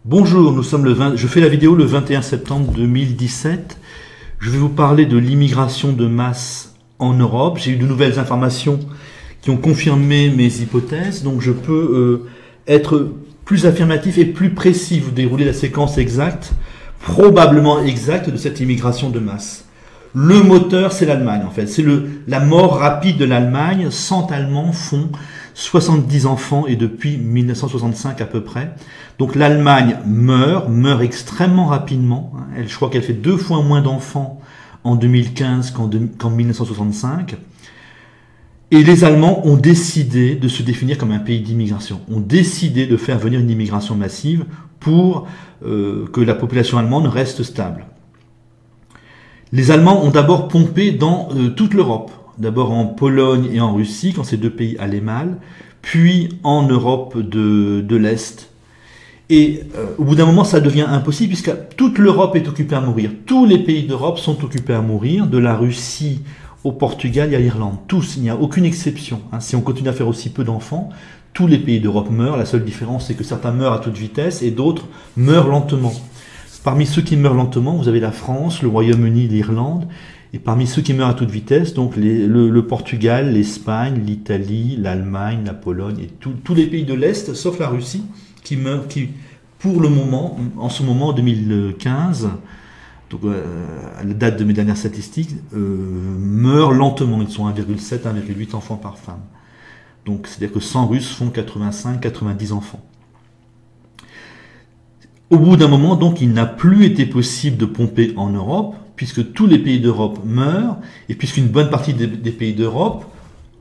Bonjour, je fais la vidéo le 21 septembre 2017. Je vais vous parler de l'immigration de masse en Europe. J'ai eu de nouvelles informations qui ont confirmé mes hypothèses, donc je peux être plus affirmatif et plus précis, vous dérouler la séquence exacte, probablement exacte, de cette immigration de masse. Le moteur, c'est l'Allemagne en fait. C'est la mort rapide de l'Allemagne. 100 Allemands font 70 enfants et depuis 1965 à peu près. Donc l'Allemagne meurt extrêmement rapidement. Je crois qu'elle fait 2 fois moins d'enfants en 2015 qu'en 1965. Et les Allemands ont décidé de se définir comme un pays d'immigration. Ont décidé de faire venir une immigration massive pour que la population allemande reste stable. Les Allemands ont d'abord pompé dans toute l'Europe. D'abord en Pologne et en Russie, quand ces deux pays allaient mal, puis en Europe de l'Est. Et au bout d'un moment, ça devient impossible, puisque toute l'Europe est occupée à mourir. Tous les pays d'Europe sont occupés à mourir, de la Russie au Portugal et à l'Irlande. Tous, il n'y a aucune exception. Si on continue à faire aussi peu d'enfants, tous les pays d'Europe meurent. La seule différence, c'est que certains meurent à toute vitesse et d'autres meurent lentement. Parmi ceux qui meurent lentement, vous avez la France, le Royaume-Uni, l'Irlande. Et parmi ceux qui meurent à toute vitesse, donc le Portugal, l'Espagne, l'Italie, l'Allemagne, la Pologne et tous les pays de l'Est, sauf la Russie, qui meurent, pour le moment, en ce moment, en 2015, donc à la date de mes dernières statistiques, meurent lentement. Ils sont 1,7, 1,8 enfants par femme. Donc c'est-à-dire que 100 Russes font 85, 90 enfants. Au bout d'un moment, donc, il n'a plus été possible de pomper en Europe, puisque tous les pays d'Europe meurent, et puisqu'une bonne partie des pays d'Europe,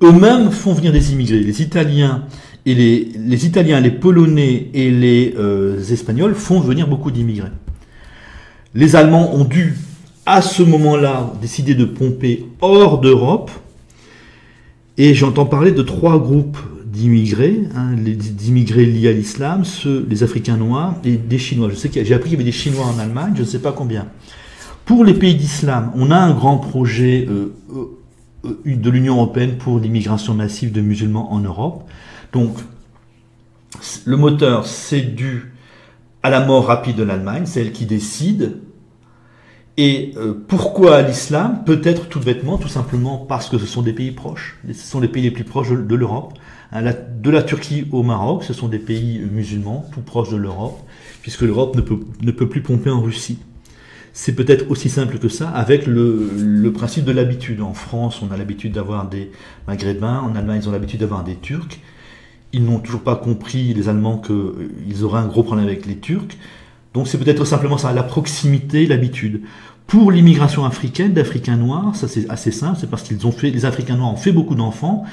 eux-mêmes font venir des immigrés. Les Italiens, les Polonais et les Espagnols font venir beaucoup d'immigrés. Les Allemands ont dû, à ce moment-là, décider de pomper hors d'Europe, et j'entends parler de 3 groupes d'immigrés, les immigrés liés à l'islam, les Africains noirs et des Chinois. Je sais j'ai appris qu'il y avait des Chinois en Allemagne, je ne sais pas combien. Pour les pays d'islam, on a un grand projet de l'Union européenne pour l'immigration massive de musulmans en Europe. Donc, le moteur, c'est dû à la mort rapide de l'Allemagne, c'est elle qui décide. Et pourquoi l'islam? Peut-être tout bêtement, tout simplement parce que ce sont des pays proches. Ce sont les pays les plus proches de l'Europe. De la Turquie au Maroc, ce sont des pays musulmans, tout proches de l'Europe, puisque l'Europe ne peut plus pomper en Russie. C'est peut-être aussi simple que ça, avec le principe de l'habitude. En France, on a l'habitude d'avoir des Maghrébins, en Allemagne, ils ont l'habitude d'avoir des Turcs. Ils n'ont toujours pas compris, les Allemands, qu'ils auraient un gros problème avec les Turcs. Donc c'est peut-être simplement ça, la proximité, l'habitude. Pour l'immigration africaine, d'Africains noirs, ça c'est assez simple, c'est parce les Africains noirs ont fait beaucoup d'enfants,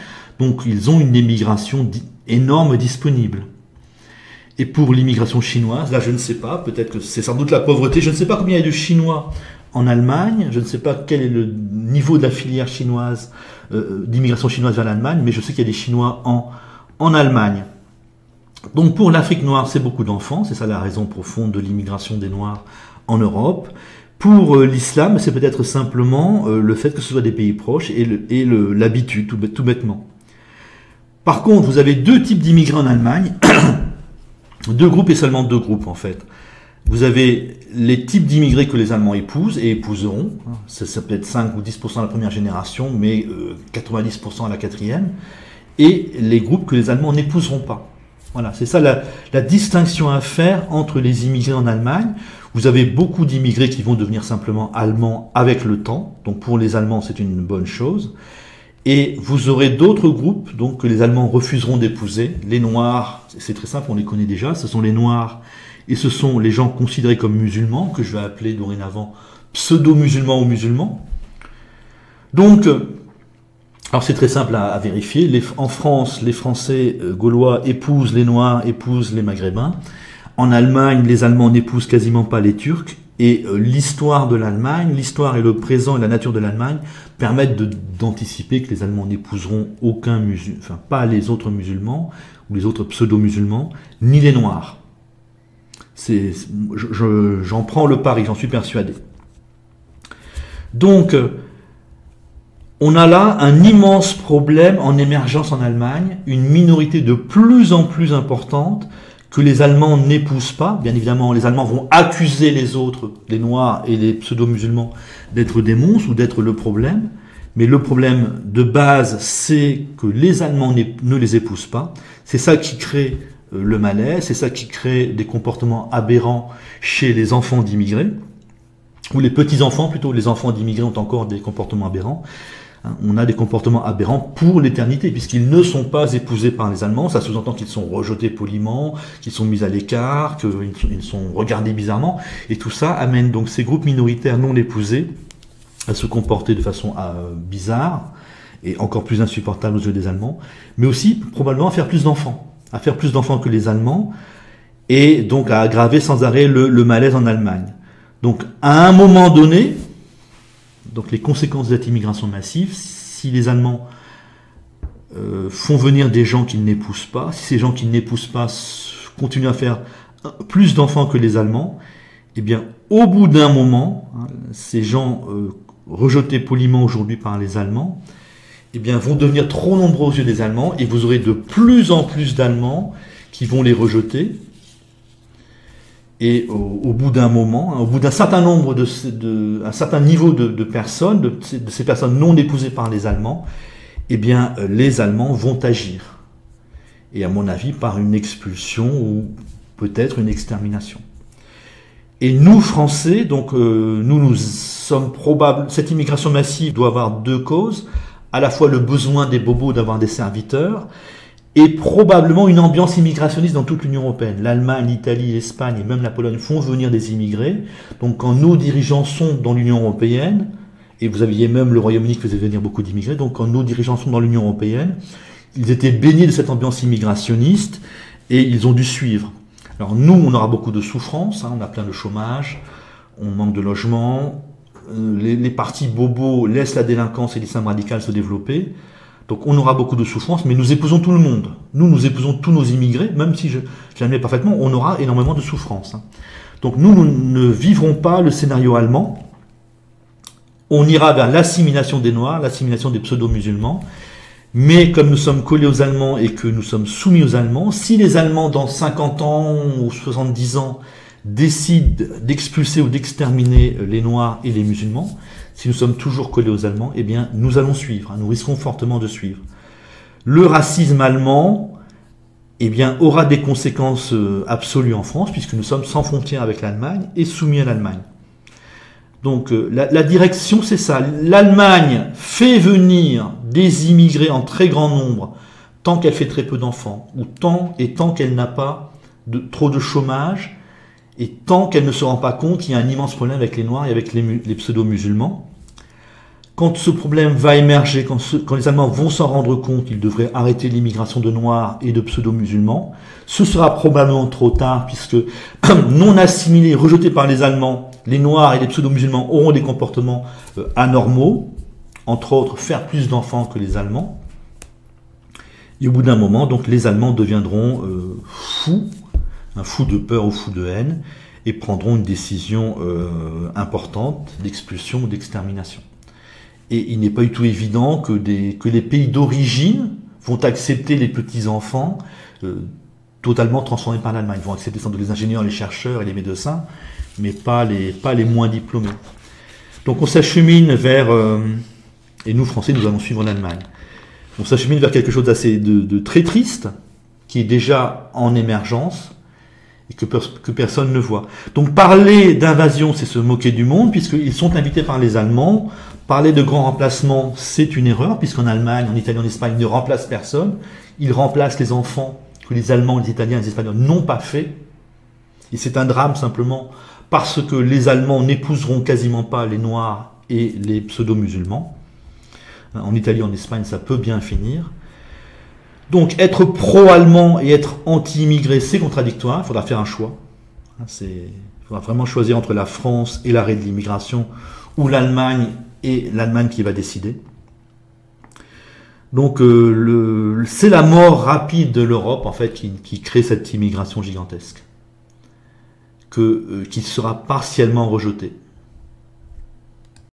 donc ils ont une immigration énorme disponible. Et pour l'immigration chinoise, là je ne sais pas, peut-être que c'est sans doute la pauvreté, je ne sais pas combien il y a de Chinois en Allemagne, je ne sais pas quel est le niveau de la filière chinoise, d'immigration chinoise vers l'Allemagne, mais je sais qu'il y a des Chinois en Allemagne. Donc pour l'Afrique noire, c'est beaucoup d'enfants, c'est ça la raison profonde de l'immigration des Noirs en Europe. Pour l'islam, c'est peut-être simplement le fait que ce soit des pays proches et l'habitude, tout bêtement. Par contre, vous avez 2 types d'immigrés en Allemagne, 2 groupes et seulement 2 groupes en fait. Vous avez les types d'immigrés que les Allemands épousent et épouseront, ça peut être 5 ou 10% à la première génération, mais 90% à la 4e, et les groupes que les Allemands n'épouseront pas. Voilà, c'est ça la distinction à faire entre les immigrés en Allemagne. Vous avez beaucoup d'immigrés qui vont devenir simplement allemands avec le temps. Donc pour les Allemands, c'est une bonne chose. Et vous aurez d'autres groupes donc, que les Allemands refuseront d'épouser. Les Noirs, c'est très simple, on les connaît déjà. Ce sont les Noirs et ce sont les gens considérés comme musulmans, que je vais appeler dorénavant pseudo-musulmans ou musulmans. Donc, alors c'est très simple à vérifier. En France, les Français gaulois épousent les Noirs, épousent les Maghrébins. En Allemagne, les Allemands n'épousent quasiment pas les Turcs. Et l'histoire de l'Allemagne, l'histoire et le présent et la nature de l'Allemagne permettent d'anticiper que les Allemands n'épouseront aucun musulman, enfin pas les autres musulmans ou les autres pseudo-musulmans, ni les Noirs. J'en prends le pari, j'en suis persuadé. Donc, on a là un immense problème en émergence en Allemagne, une minorité de plus en plus importante que les Allemands n'épousent pas. Bien évidemment, les Allemands vont accuser les autres, les Noirs et les pseudo-musulmans, d'être des monstres ou d'être le problème. Mais le problème de base, c'est que les Allemands ne les épousent pas. C'est ça qui crée le malaise, c'est ça qui crée des comportements aberrants chez les enfants d'immigrés, ou les petits-enfants plutôt. Les enfants d'immigrés ont encore des comportements aberrants. On a des comportements aberrants pour l'éternité, puisqu'ils ne sont pas épousés par les Allemands. Ça sous-entend qu'ils sont rejetés poliment, qu'ils sont mis à l'écart, qu'ils sont regardés bizarrement. Et tout ça amène donc ces groupes minoritaires non épousés à se comporter de façon bizarre et encore plus insupportable aux yeux des Allemands, mais aussi probablement à faire plus d'enfants que les Allemands, et donc à aggraver sans arrêt le malaise en Allemagne. Donc à un moment donné, donc les conséquences de cette immigration massive, si les Allemands font venir des gens qu'ils n'épousent pas, si ces gens qui n'épousent pas continuent à faire plus d'enfants que les Allemands, eh bien au bout d'un moment, ces gens rejetés poliment aujourd'hui par les Allemands, eh bien, vont devenir trop nombreux aux yeux des Allemands, et vous aurez de plus en plus d'Allemands qui vont les rejeter. Et au bout d'un moment, au bout d'un certain nombre un certain niveau de personnes, de ces personnes non épousées par les Allemands, eh bien, les Allemands vont agir. Et à mon avis, par une expulsion ou peut-être une extermination. Et nous, Français, donc nous sommes probables. Cette immigration massive doit avoir deux causes, à la fois le besoin des bobos d'avoir des serviteurs, et probablement une ambiance immigrationniste dans toute l'Union européenne. L'Allemagne, l'Italie, l'Espagne et même la Pologne font venir des immigrés. Donc quand nos dirigeants sont dans l'Union européenne, et vous aviez même le Royaume-Uni qui faisait venir beaucoup d'immigrés, donc quand nos dirigeants sont dans l'Union européenne, ils étaient baignés de cette ambiance immigrationniste et ils ont dû suivre. Alors nous, on aura beaucoup de souffrances, on a plein de chômage, on manque de logement, les partis bobos laissent la délinquance et l'islam radical se développer, donc on aura beaucoup de souffrances, mais nous épousons tout le monde. Nous épousons tous nos immigrés, même si je l'admets parfaitement, on aura énormément de souffrances. Donc nous ne vivrons pas le scénario allemand, on ira vers l'assimilation des Noirs, l'assimilation des pseudo-musulmans, mais comme nous sommes collés aux Allemands et que nous sommes soumis aux Allemands, si les Allemands dans 50 ans ou 70 ans décident d'expulser ou d'exterminer les Noirs et les musulmans, si nous sommes toujours collés aux Allemands, eh bien nous allons suivre, nous risquons fortement de suivre. Le racisme allemand, eh bien, aura des conséquences absolues en France, puisque nous sommes sans frontières avec l'Allemagne et soumis à l'Allemagne. Donc la direction, c'est ça. L'Allemagne fait venir des immigrés en très grand nombre, tant qu'elle fait très peu d'enfants, ou tant qu'elle n'a pas trop de chômage, et tant qu'elle ne se rend pas compte qu'il y a un immense problème avec les Noirs et avec les pseudo-musulmans. Quand ce problème va émerger, quand les Allemands vont s'en rendre compte qu'ils devraient arrêter l'immigration de Noirs et de pseudo-musulmans, ce sera probablement trop tard, puisque non assimilés, rejetés par les Allemands, les Noirs et les pseudo-musulmans auront des comportements anormaux, entre autres faire plus d'enfants que les Allemands. Et au bout d'un moment, donc, les Allemands deviendront fous, fous de peur ou fous de haine, et prendront une décision importante d'expulsion ou d'extermination. Et il n'est pas du tout évident que les pays d'origine vont accepter les petits-enfants totalement transformés par l'Allemagne. Ils vont accepter sans doute les ingénieurs, les chercheurs et les médecins, mais pas les moins diplômés. Donc on s'achemine vers, et nous Français, nous allons suivre l'Allemagne. On s'achemine vers quelque chose d'assez de très triste, qui est déjà en émergence, et que personne ne voit. Donc parler d'invasion, c'est se moquer du monde, puisqu'ils sont invités par les Allemands. Parler de grand remplacement, c'est une erreur, puisqu'en Allemagne, en Italie, en Espagne, ils ne remplacent personne. Ils remplacent les enfants que les Allemands, les Italiens, les Espagnols n'ont pas fait. Et c'est un drame simplement parce que les Allemands n'épouseront quasiment pas les Noirs et les pseudo-musulmans. En Italie, en Espagne, ça peut bien finir. Donc être pro-allemand et être anti-immigré, c'est contradictoire, il faudra faire un choix. Il faudra vraiment choisir entre la France et l'arrêt de l'immigration, ou l'Allemagne et l'Allemagne qui va décider. Donc c'est la mort rapide de l'Europe en fait qui crée cette immigration gigantesque, qui sera partiellement rejetée.